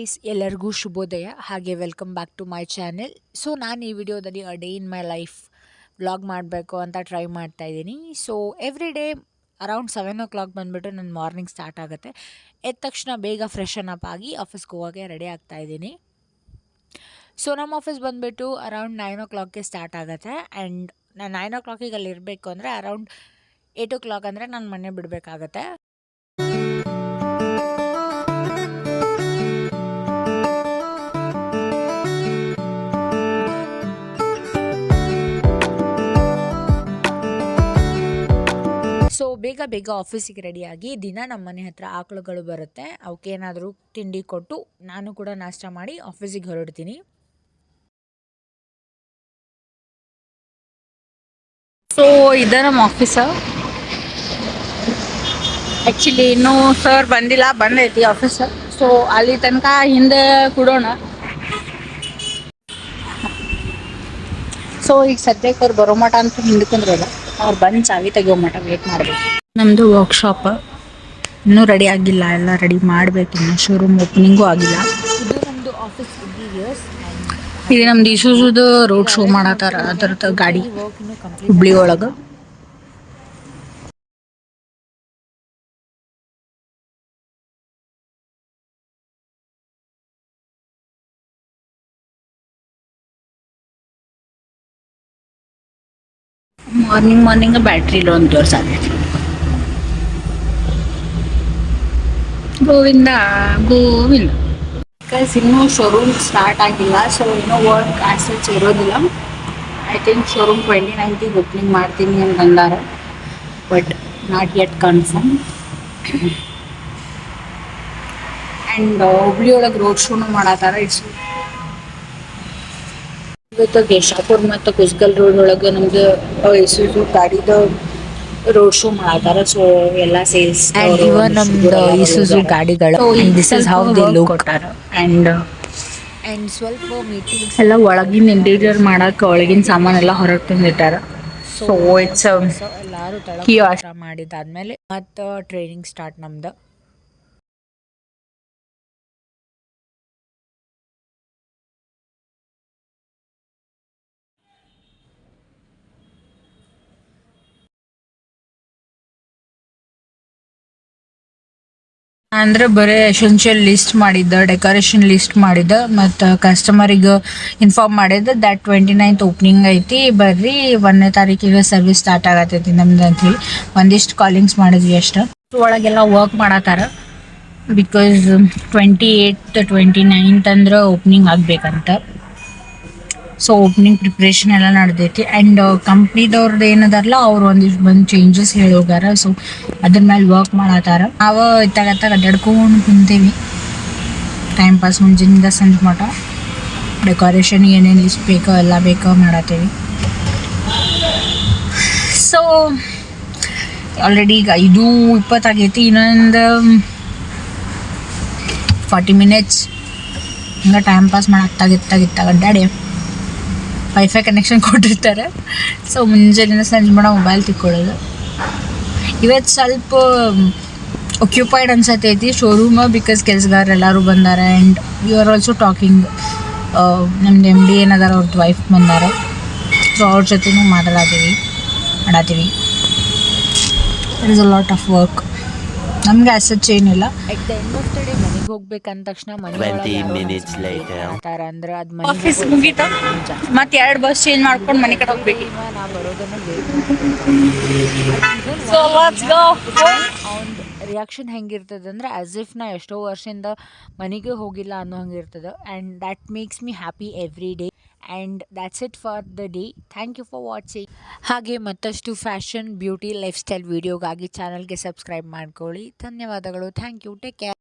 Guys, ಎಲ್ಲರಿಗೂ ಶುಭೋದಯ. ಹಾಗೆ welcome back to my channel. So ನಾನು ಈ ವಿಡಿಯೋದಲ್ಲಿ a day in my life vlog ಮಾಡಬೇಕು ಅಂತ ಟ್ರೈ ಮಾಡ್ತಾ ಇದ್ದೀನಿ. So every day around 7 o'clock ಬಂದುಬಿಟ್ಟು ನನ್ನ ಮಾರ್ನಿಂಗ್ ಸ್ಟಾರ್ಟ್ ಆಗುತ್ತೆ. ಎದ್ದ ತಕ್ಷಣ ಬೇಗ ಫ್ರೆಶನ್ ಅಪ್ ಆಗಿ ಆಫೀಸ್ಗೆ ಹೋಗೋಕ್ಕೆ ರೆಡಿ ಆಗ್ತಾ ಇದ್ದೀನಿ. ಸೊ ನಮ್ಮ ಆಫೀಸ್ ಬಂದುಬಿಟ್ಟು ಅರೌಂಡ್ 9 o'clockಗೆ ಸ್ಟಾರ್ಟ್ ಆಗುತ್ತೆ. ಆ್ಯಂಡ್ ನಾನು 9 o'clock ಅಲ್ಲಿ ಇರಬೇಕು ಅಂದರೆ ಅರೌಂಡ್ 8 o'clock ಅಂದರೆ ನಾನು ಮನೆ ಬಿಡಬೇಕಾಗತ್ತೆ. ಸೊ ಬೇಗ ಬೇಗ ಆಫೀಸಿಗೆ ರೆಡಿಯಾಗಿ ದಿನ ನಮ್ಮ ಮನೆ ಹತ್ರ ಆಕಳುಗಳು ಬರುತ್ತೆ. ಅವಕ್ಕೆ ಏನಾದರೂ ತಿಂಡಿ ಕೊಟ್ಟು ನಾನು ಕೂಡ ನಾಷ್ಟ ಮಾಡಿ ಆಫೀಸಿಗೆ ಹೊರಡ್ತೀನಿ. ಸೊ ಇದೆ ನಮ್ಮ ಆಫೀಸ. ಆ್ಯಕ್ಚುಲಿ ಇನ್ನೂ ಸರ್ ಬಂದಿಲ್ಲ, ಬಂದೈತಿ ಆಫೀಸ. ಸೊ ಅಲ್ಲಿ ತನಕ ಹಿಂದೆ ಕೊಡೋಣ. ಸೊ ಈಗ ಸದ್ಯಕ್ಕೆ ಅವ್ರು ಬರೋ ಮಟ ಅಂತ ಹಿಂದಕ್ಕಂದ್ರಲ್ಲ, ಅವ್ರು ಬಂದು ಚಾವಿ ತೆಗಿಯೋ ಮಟ ವೇಟ್ ಮಾಡಬೇಕು. ನಮ್ಮದು ವರ್ಕ್ಶಾಪ್ ಇನ್ನೂ ರೆಡಿ ಆಗಿಲ್ಲ, ಎಲ್ಲ ರೆಡಿ ಮಾಡಬೇಕು. ಇನ್ನು ಶೋರೂಮ್ ಓಪನಿಂಗೂ ಆಗಿಲ್ಲ. ಇದು ನಮ್ಮದು ಆಫೀಸ್ ಇಂಟೀರಿಯರ್ಸ್. ಇದು ನಮ್ದು ಇಸುಜುದು ರೋಡ್ ಶೋ ಮಾಡತ್ತಾರ, ಅದರದ್ದು ಗಾಡಿ ಹುಬ್ಳಿ ಒಳಗೆ. ಮಾರ್ನಿಂಗ್ ಬ್ಯಾಟ್ರಿ ಇಲ್ಲ ಒಂದು ತೋರ್ಸಾಗೈತಿ. ಗೋವಿಂದ ಬಿಕಾಸ್ ಇನ್ನೂ ಶೋರೂಮ್ ಸ್ಟಾರ್ಟ್ ಆಗಿಲ್ಲ. ಸೊ ಇನ್ನೂ ವರ್ಕ್ ಆಸೆಚ್ ಇರೋದಿಲ್ಲ. I think showroom 29th opening ಮಾಡ್ತೀನಿ ಅಂತ ಅಂದಾರ, but not yet confirm. And Hubli ಒಳಗೆ ರೋಡ್ ಶೋನು ಮಾಡತ್ತಾರ. ಇವತ್ತು ಕೇಶಾಪುರ್ ಮತ್ತು ಕುಸ್ಗಲ್ ರೋಡ್ ಒಳಗೆ ನಮ್ದು ಇಸುಜು ಗಾಡಿದ ರೋಡ್ ಶೋ ಮಾಡತ್ತಾರ. ಸೊ ಎಲ್ಲ ಸೇಲ್ಸ್ ನಮ್ದು ಇಸುಜು ಗಾಡಿಗಳು ಕೊಟ್ಟಾರ. ಆ್ಯಂಡ್ ಸ್ವಲ್ಪ ಮೀಟಿಂಗ್ಸ್ ಎಲ್ಲ ಒಳಗಿನ ಇಂಟೀರಿಯರ್ ಮಾಡಕ್ಕೆ ಒಳಗಿನ ಸಾಮಾನೆಲ್ಲ ಹೊರಗೆ ತಂದಿಟ್ಟಾರ. ಸೊ ಇಟ್ಸ್ ಎಲ್ಲರೂ ತಳ ಮಾಡಿದಾದ್ಮೇಲೆ ಮತ್ತು ಟ್ರೈನಿಂಗ್ ಸ್ಟಾರ್ಟ್ ನಮ್ದು. ಅಂದ್ರೆ ಬರೀ ಎಸೆನ್ಷಿಯಲ್ ಲಿಸ್ಟ್ ಮಾಡಿದ್ದ, ಡೆಕೋರೇಷನ್ ಲಿಸ್ಟ್ ಮಾಡಿದ್ದ, ಮತ್ತು ಕಸ್ಟಮರಿಗೆ ಇನ್ಫಾರ್ಮ್ ಮಾಡಿದ್ದ ದ್ಯಾಟ್ 29th ಓಪನಿಂಗ್ ಐತಿ, ಬರ್ರಿ 1ನೇ ತಾರೀಕಿಗೆ ಸರ್ವಿಸ್ ಸ್ಟಾರ್ಟ್ ಆಗತ್ತೈತಿ ನಮ್ದು ಅಂತೀವಿ. ಒಂದಿಷ್ಟು ಕಾಲಿಂಗ್ಸ್ ಮಾಡಿದ್ವಿ ಅಷ್ಟು. ಒಳಗೆಲ್ಲ ವರ್ಕ್ ಮಾಡತ್ತಾರ. ಬಿಕಾಸ್ 28th 29th ಅಂದ್ರೆ ಓಪನಿಂಗ್ ಆಗ್ಬೇಕಂತ. ಸೊ ಓಪನಿಂಗ್ ಪ್ರಿಪ್ರೇಷನ್ ಎಲ್ಲ ನಡೆದೈತಿ. ಆ್ಯಂಡ್ ಕಂಪ್ನಿದವ್ರದ್ದು ಏನದಾರಲ್ಲ, ಅವ್ರು ಒಂದಿಷ್ಟು ಬಂದು ಚೇಂಜಸ್ ಹೇಳೋಗಾರ. ಸೊ ಅದ್ರ ಮೇಲೆ ವರ್ಕ್ ಮಾಡತ್ತಾರ. ನಾವು ಇತ್ತಾಗ ಅಡ್ಡಾಡ್ಕೊಂಡು ಕುಂತೀವಿ ಟೈಮ್ ಪಾಸ್ ಮುಂಜಾನಿಂದ ಸಂಜೆ ಮಟ. ಡೆಕೋರೇಷನ್ ಏನೇನು ಲಿಸ್ಟ್ ಬೇಕೋ ಎಲ್ಲ ಬೇಕೋ ಮಾಡತ್ತೀವಿ. ಸೊ ಆಲ್ರೆಡಿ ಈಗ 5:20 ಆಗೈತಿ. ಇನ್ನೊಂದು 40 minutes ಹಿಂಗೆ ಟೈಮ್ ಪಾಸ್ ಮಾಡತ್ತಾಗಿತ್ತಾಗ ಅಡ್ಡಾಡಿ ವೈಫೈ ಕನೆಕ್ಷನ್ ಕೊಟ್ಟಿರ್ತಾರೆ. ಸೊ ಮುಂಜಾನೆ ಸಂಜೆ ಮಾಡೋ ಮೊಬೈಲ್ ತಿಕ್ಕೊಳ್ಳೋದು. ಇವತ್ತು ಸ್ವಲ್ಪ ಆಕ್ಯುಪೈಡ್ ಅನ್ಸತ್ತೈತಿ ಶೋರೂಮ್, ಬಿಕಾಸ್ ಕೆಲಸಗಾರ ಎಲ್ಲರೂ ಬಂದಾರೆ. And you are also talking. ನಮ್ದು MD ಏನದಾರ ಅವ್ರದ್ದು ವೈಫ್ ಬಂದಾರ. ಸೊ ಅವ್ರ ಜೊತೆನೂ ಮಾಡತ್ತೀವಿ. It is a lot of work. ನಮ್ಗೆ ಆಸಚ್ ಏನಿಲ್ಲ. At the end of the day ಮನೆಗೆ ಹೋಗ್ಬೇಕಂದ ತಕ್ಷಣ ಅಂದ್ರೆ ಅದು ಆಫೀಸ್ ಮುಗೀತು, ಮತ್ತೆ 2 ಬಸ್ ಚೇಂಜ್ ಮಾಡ್ಕೊಂಡು ಮನೆ ಕಡೆ ಹೋಗ್ಬೇಕು. ನಾ ಬರೋದನ್ನು ಅವ್ನ ರಿಯಾಕ್ಷನ್ ಹೆಂಗಿರ್ತದೆ ಅಂದ್ರೆ ಆಸ್ ಇಫ್ ನಾ ಎಷ್ಟೋ ವರ್ಷದಿಂದ ಮನೆಗೆ ಹೋಗಿಲ್ಲ ಅನ್ನೋ ಹಂಗಿರ್ತದೆ. And that makes me happy every day. And that's it for the day. Thank you for watching. ಹಾಗೆ ಮತ್ತಷ್ಟು ಫ್ಯಾಷನ್, ಬ್ಯೂಟಿ, ಲೈಫ್ ಸ್ಟೈಲ್ ವೀಡಿಯೋಗಾಗಿ ಚಾನಲ್ಗೆ ಸಬ್ಸ್ಕ್ರೈಬ್ ಮಾಡ್ಕೊಳ್ಳಿ. ಧನ್ಯವಾದಗಳು. Thank you. Take care.